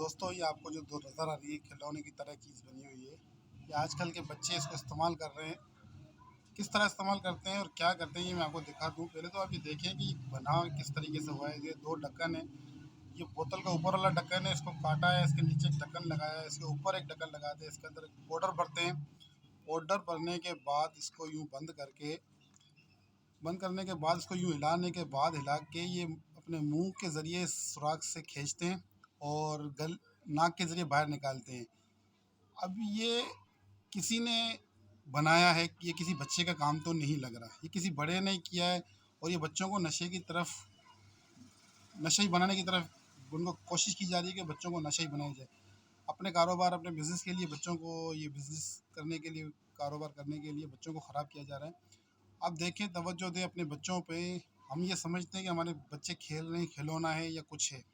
दोस्तों, ये आपको जो दो नज़र आ रही है खिलौने की तरह चीज़ बनी हुई है, ये आजकल के बच्चे इसको इस्तेमाल कर रहे हैं। किस तरह इस्तेमाल करते हैं और क्या करते हैं ये मैं आपको दिखा दूँ। पहले तो आप ये देखें कि बना किस तरीके से हुआ है। ये दो ढक्कन है। ये बोतल का ऊपर वाला ढक्कन है, इसको काटा है, इसके नीचे एक ढक्कन लगाया है, इसके ऊपर एक ढक्कन लगाते हैं, इसके अंदर पाउडर भरते हैं। पाउडर भरने के बाद इसको यूँ बंद करने के बाद इसको यूँ हिलाने के बाद हिला के ये अपने मुंह के ज़रिए सुराख से खींचते हैं और गल नाक के ज़रिए बाहर निकालते हैं। अब ये किसी ने बनाया है, कि ये किसी बच्चे का काम तो नहीं लग रहा, ये किसी बड़े ने किया है। और ये बच्चों को नशे ही बनाने की तरफ उनको कोशिश की जा रही है कि बच्चों को नशे ही बनाया जाए। अपने कारोबार, अपने बिज़नेस के लिए बच्चों को ये बिज़नेस करने के लिए, कारोबार करने के लिए बच्चों को ख़राब किया जा रहा है। आप देखें, तवज्जो दें अपने बच्चों पे। हम ये समझते हैं कि हमारे बच्चे खेल रहे हैं, खिलौना है या कुछ है,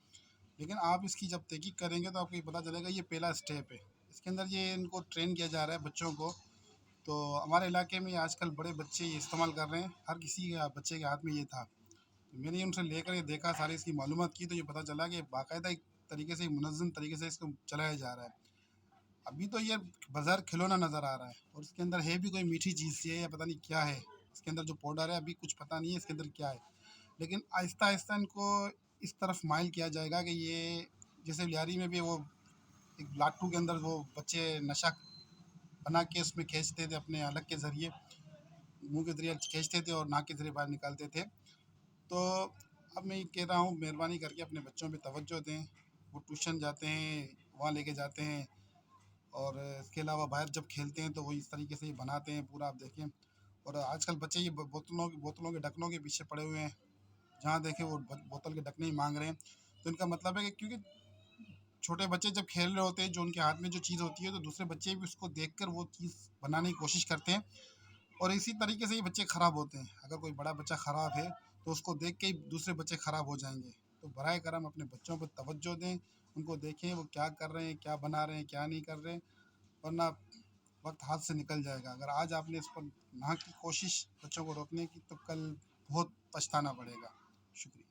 लेकिन आप इसकी जब तहकीक करेंगे तो आपको ये पता चलेगा ये पहला स्टेप है। इसके अंदर ये इनको ट्रेन किया जा रहा है बच्चों को। तो हमारे इलाके में आजकल बड़े बच्चे ये इस्तेमाल कर रहे हैं, हर किसी के बच्चे के हाथ में ये था। तो मैंने उनसे लेकर ये देखा, सारी इसकी मालूमात की, तो ये पता चला कि बाकायदा एक तरीके से, मुनज़्ज़म तरीके से इसको चलाया जा रहा है। अभी तो ये बाज़ार खिलौना नज़र आ रहा है और इसके अंदर है भी कोई मीठी चीज़ सी है या पता नहीं क्या है। इसके अंदर जो पाउडर है, अभी कुछ पता नहीं है इसके अंदर क्या है। लेकिन आहिस्ता आहिस्ता इनको इस तरफ माइल किया जाएगा कि ये, जैसे लियारी में भी वो एक लाटू के अंदर वो बच्चे नशा बना के उसमें खींचते थे अपने हलक के ज़रिए, मुंह के ज़रिए खींचते थे और नाक के ज़रिए बाहर निकालते थे। तो अब मैं ये कह रहा हूँ, मेहरबानी करके अपने बच्चों पे तवज्जो दें। वो ट्यूशन जाते हैं, वहाँ लेके जाते हैं, और इसके अलावा बाहर जब खेलते हैं तो वो इस तरीके से ही बनाते हैं पूरा, आप देखें। और आजकल बच्चे ये बोतलों के ढक्कनों के पीछे पड़े हुए हैं। जहाँ देखें वो बोतल के ढकने ही मांग रहे हैं। तो इनका मतलब है कि, क्योंकि छोटे बच्चे जब खेल रहे होते हैं, जो उनके हाथ में जो चीज़ होती है, तो दूसरे बच्चे भी उसको देखकर वो चीज़ बनाने की कोशिश करते हैं। और इसी तरीके से ये बच्चे ख़राब होते हैं। अगर कोई बड़ा बच्चा ख़राब है तो उसको देख के ही दूसरे बच्चे ख़राब हो जाएंगे। तो बराए करम अपने बच्चों पर तवज्जो दें, उनको देखें वो क्या कर रहे हैं, क्या बना रहे हैं, क्या नहीं कर रहे हैं। वरना वक्त हाथ से निकल जाएगा। अगर आज आपने इस पर ना की कोशिश बच्चों को रोकने की, तो कल बहुत पछताना पड़ेगा। शुक्रिया।